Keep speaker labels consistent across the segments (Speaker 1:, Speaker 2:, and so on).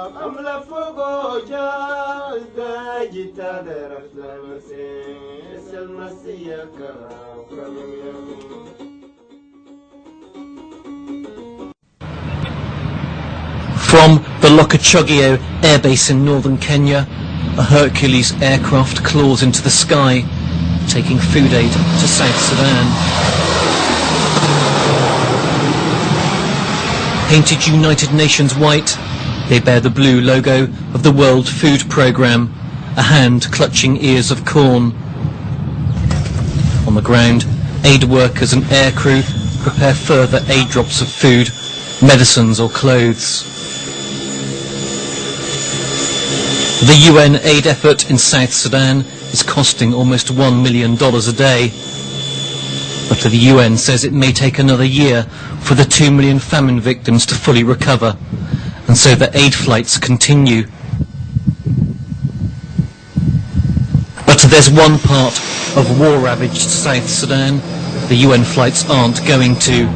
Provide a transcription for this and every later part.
Speaker 1: From the Lokochogio airbase in northern Kenya, a Hercules aircraft claws into the sky, taking food aid to South Sudan. Painted United Nations white, they bear the blue logo of the World Food Programme, a hand clutching ears of corn. On the ground, aid workers and aircrew prepare further aid drops of food, medicines or clothes. The UN aid effort in South Sudan is costing almost $1 million a day. But the UN says it may take another year for the 2 million famine victims to fully recover, and so the aid flights continue. But there's one part of war-ravaged South Sudan the UN flights aren't going to.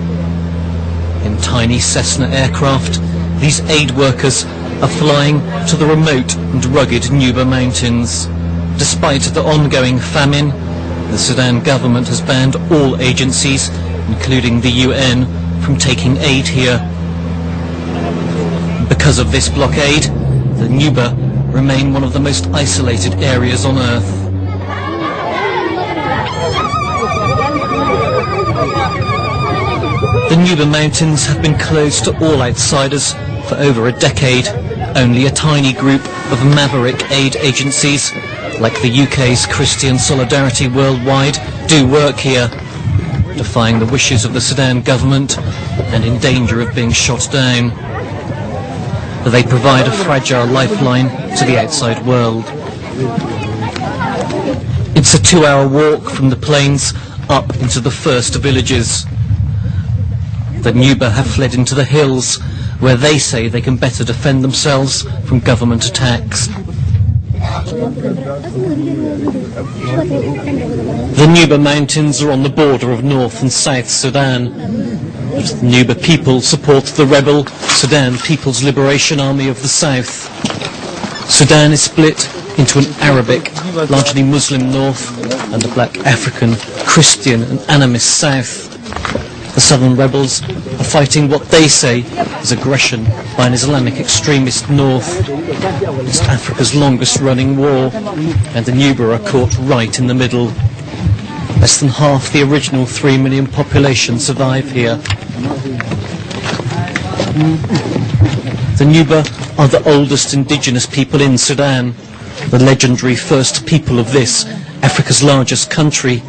Speaker 1: In tiny Cessna aircraft, these aid workers are flying to the remote and rugged Nuba Mountains. Despite the ongoing famine, the Sudan government has banned all agencies, including the UN, from taking aid here. Because of this blockade, the Nuba remain one of the most isolated areas on Earth. The Nuba Mountains have been closed to all outsiders for over a decade. Only a tiny group of maverick aid agencies, like the UK's Christian Solidarity Worldwide, do work here, defying the wishes of the Sudan government and in danger of being shot down. They provide a fragile lifeline to the outside world. It's a 2-hour walk from the plains up into the first villages. The Nuba have fled into the hills, where they say they can better defend themselves from government attacks. The Nuba Mountains are on the border of North and South Sudan. The Nuba people support the rebel Sudan People's Liberation Army of the South. Sudan is split into an Arabic, largely Muslim north and a black African, Christian and animist south. The southern rebels are fighting what they say is aggression by an Islamic extremist north. It's Africa's longest running war, and the Nuba are caught right in the middle. Less than half the original 3 million population survive here. The Nuba are the oldest indigenous people in Sudan, the legendary first people of this, Africa's largest country.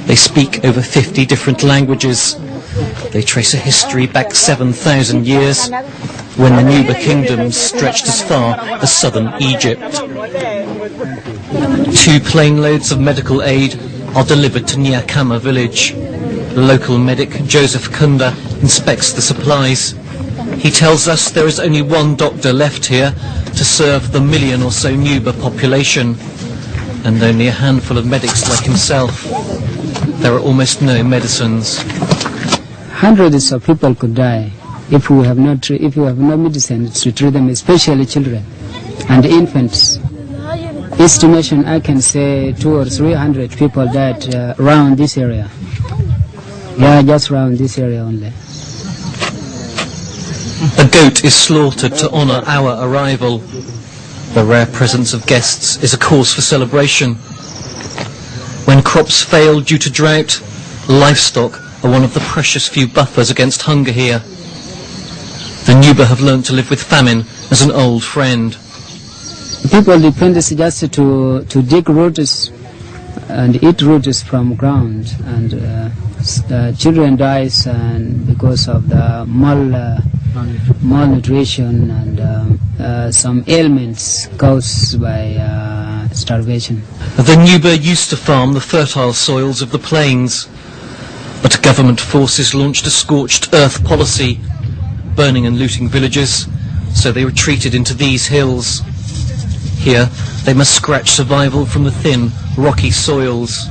Speaker 1: They speak over 50 different languages. They trace a history back 7,000 years, when the Nuba kingdoms stretched as far as southern Egypt. 2 plane loads of medical aid are delivered to Nyakama village. The local medic, Joseph Kunda, inspects the supplies. He tells us there is only one doctor left here to serve the 1 million or so Nuba population, and only a handful of medics like himself. There are almost no medicines.
Speaker 2: Hundreds of people could die if we have no medicine to treat them, especially children and infants. Estimation, I can say 200 or 300 people died around this area. Yeah, just around this area only.
Speaker 1: A goat is slaughtered to honour our arrival. The rare presence of guests is a cause for celebration. When crops fail due to drought, livestock are one of the precious few buffers against hunger here. The Nuba have learnt to live with famine as an old friend.
Speaker 2: People depend just to dig roots and eat roots from ground, and children dies and because of the malnutrition and some ailments caused by starvation.
Speaker 1: The Nuba used to farm the fertile soils of the plains, but government forces launched a scorched earth policy, burning and looting villages, so they retreated into these hills. Here, they must scratch survival from the thin, rocky soils.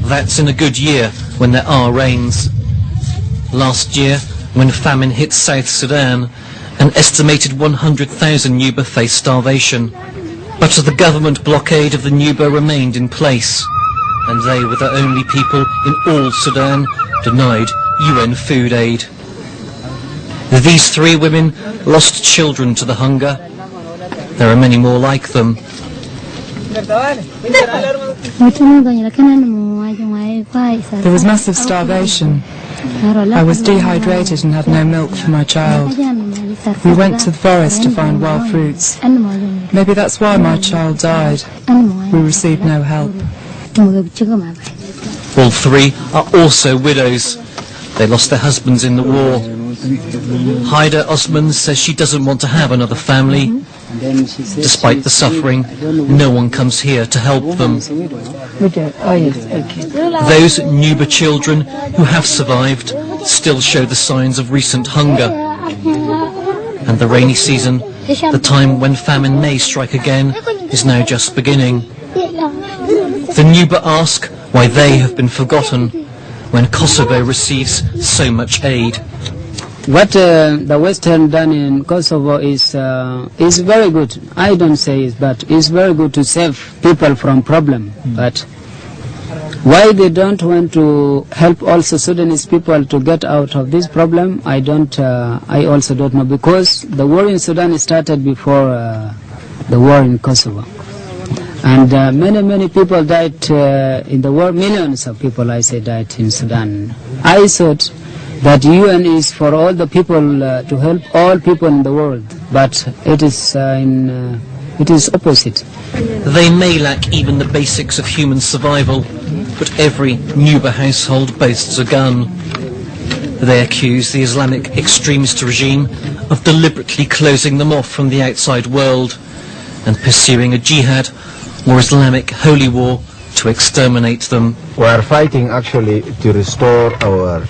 Speaker 1: That's in a good year when there are rains. Last year, when famine hit South Sudan, An estimated 100,000 Nuba faced starvation, but the government blockade of the Nuba remained in place, and they were the only people in all Sudan denied UN food aid. These 3 women lost children to the hunger. There are many more like them.
Speaker 3: There was massive starvation. I was dehydrated and had no milk for my child. We went to the forest to find wild fruits. Maybe that's why my child died. We received no help.
Speaker 1: All 3 are also widows. They lost their husbands in the war. Haida Osman says she doesn't want to have another family. Despite the suffering, no one comes here to help them. Those Nuba children who have survived still show the signs of recent hunger. And the rainy season, the time when famine may strike again, is now just beginning. The Nuba ask why they have been forgotten when Kosovo receives so much aid.
Speaker 2: What the Western done in Kosovo is very good. I don't say it, but it's very good to save people from problem. But why they don't want to help also Sudanese people to get out of this problem, I also don't know, because the war in Sudan started before the war in Kosovo. And many people died in the war. Millions of people, I say, died in Sudan. I thought that UN is for all the people, to help all people in the world, but it is opposite.
Speaker 1: They may lack even the basics of human survival, but every Nuba household boasts a gun. They accuse the Islamic extremist regime of deliberately closing them off from the outside world and pursuing a jihad or Islamic holy war to exterminate them.
Speaker 4: We are fighting actually to restore our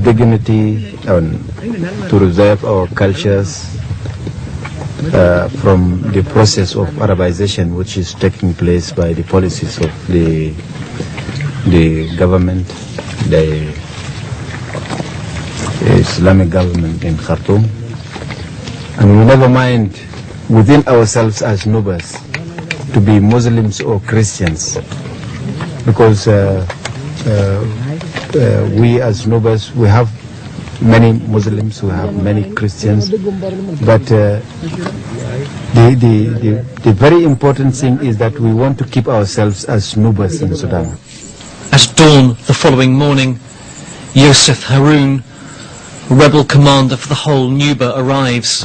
Speaker 4: dignity and to reserve our cultures from the process of Arabization which is taking place by the policies of the government, the Islamic government in Khartoum. And we never mind within ourselves as Nubas to be Muslims or Christians, because we as Nubas, we have many Muslims, we have many Christians, but the very important thing is that we want to keep ourselves as Nubas in Sudan.
Speaker 1: At dawn the following morning, Yosef Haroun, rebel commander for the whole Nuba, arrives.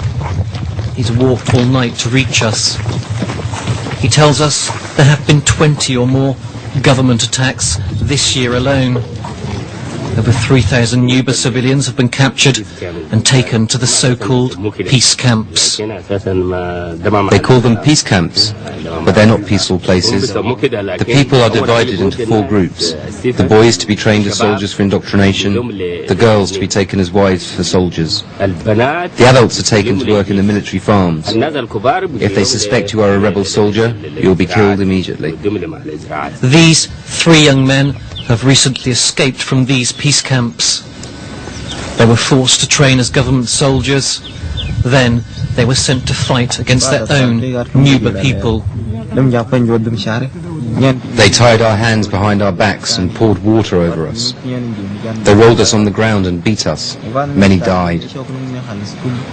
Speaker 1: He's walked all night to reach us. He tells us there have been 20 or more government attacks this year alone. Over 3,000 Nuba civilians have been captured and taken to the so-called peace camps.
Speaker 5: They call them peace camps, but they're not peaceful places. The people are divided into 4 groups. The boys to be trained as soldiers for indoctrination, the girls to be taken as wives for soldiers. The adults are taken to work in the military farms. If they suspect you are a rebel soldier, you'll be killed immediately.
Speaker 1: These 3 young men have recently escaped from these peace camps. They were forced to train as government soldiers. Then they were sent to fight against their own Nuba people.
Speaker 5: They tied our hands behind our backs and poured water over us. They rolled us on the ground and beat us. Many died.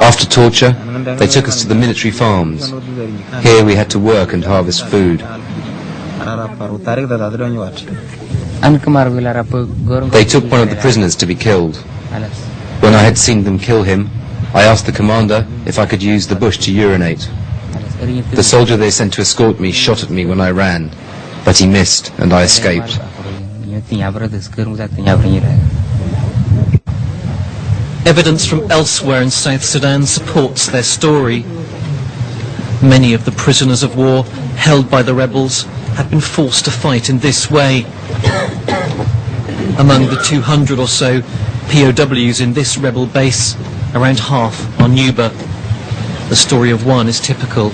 Speaker 5: After torture, they took us to the military farms. Here we had to work and harvest food. They took one of the prisoners to be killed. When I had seen them kill him, I asked the commander if I could use the bush to urinate. The soldier they sent to escort me shot at me when I ran, but he missed and I escaped.
Speaker 1: Evidence from elsewhere in South Sudan supports their story. Many of the prisoners of war held by the rebels have been forced to fight in this way. Among the 200 or so POWs in this rebel base, around half are Nuba. The story of one is typical.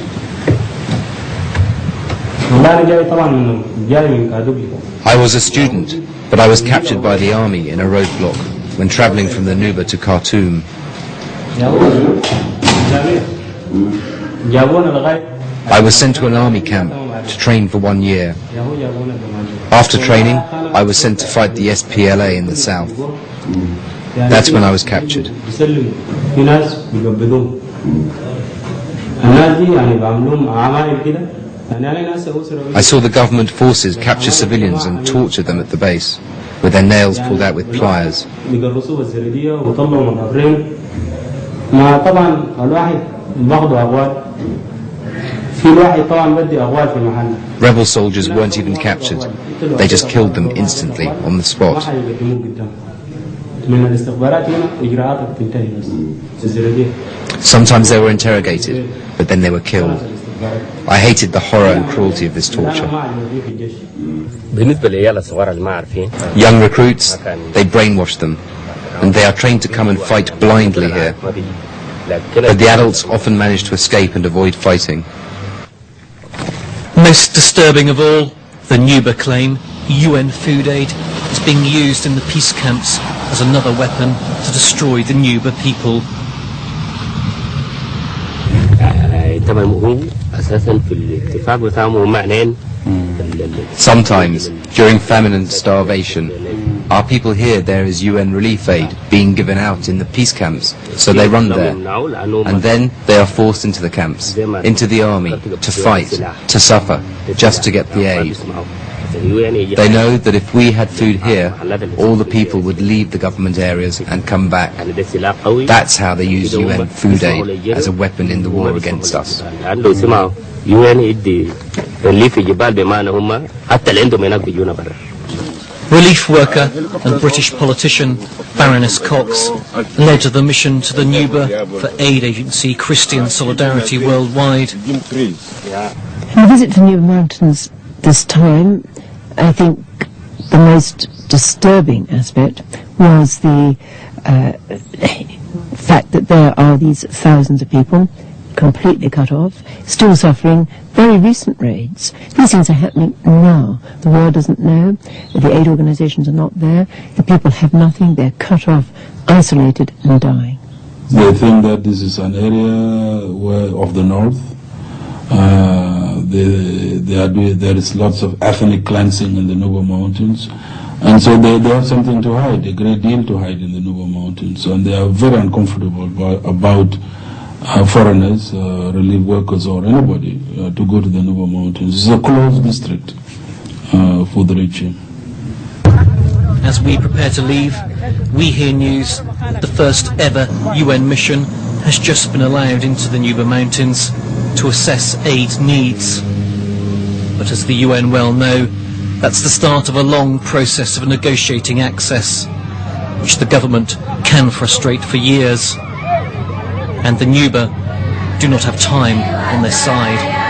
Speaker 5: I was a student, but I was captured by the army in a roadblock when travelling from the Nuba to Khartoum. I was sent to an army camp to train for 1 year. After training, I was sent to fight the SPLA in the south. That's when I was captured. I saw the government forces capture civilians and torture them at the base, with their nails pulled out with pliers. Rebel soldiers weren't even captured. They just killed them instantly on the spot. Sometimes they were interrogated, but then they were killed. I hated the horror and cruelty of this torture. Young recruits, they brainwash them, and they are trained to come and fight blindly here. But the adults often manage to escape and avoid fighting.
Speaker 1: Most disturbing of all, the Nuba claim UN food aid is being used in the peace camps as another weapon to destroy the Nuba people.
Speaker 5: Sometimes, during famine and starvation, our people hear there is UN relief aid being given out in the peace camps, so they run there. And then they are forced into the camps, into the army, to fight, to suffer, just to get the aid. They know that if we had food here, all the people would leave the government areas and come back. That's how they use UN food aid as a weapon in the war against us.
Speaker 1: Relief worker and British politician Baroness Cox led the mission to the Nuba for aid agency Christian Solidarity Worldwide.
Speaker 6: In the visit to Nuba Mountains this time, I think the most disturbing aspect was the fact that there are these thousands of people completely cut off, still suffering very recent raids. These things are happening now. The world doesn't know. The aid organizations are not there. The people have nothing. They're cut off, isolated and dying.
Speaker 7: They think that this is an area of the north. There is lots of ethnic cleansing in the Nuba Mountains. And so they have something to hide, a great deal to hide in the Nuba Mountains. And they are very uncomfortable about foreigners, relief workers or anybody to go to the Nuba Mountains. It's a closed district for the regime.
Speaker 1: As we prepare to leave, we hear news that the first ever UN mission has just been allowed into the Nuba Mountains to assess aid needs. But as the UN well know, that's the start of a long process of negotiating access, which the government can frustrate for years. And the Nuba do not have time on their side.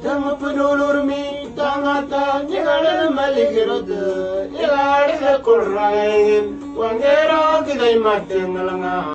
Speaker 8: Tama pedulur mi tangata nyegal maligirod ilal kulrain wangera kidai matengalanga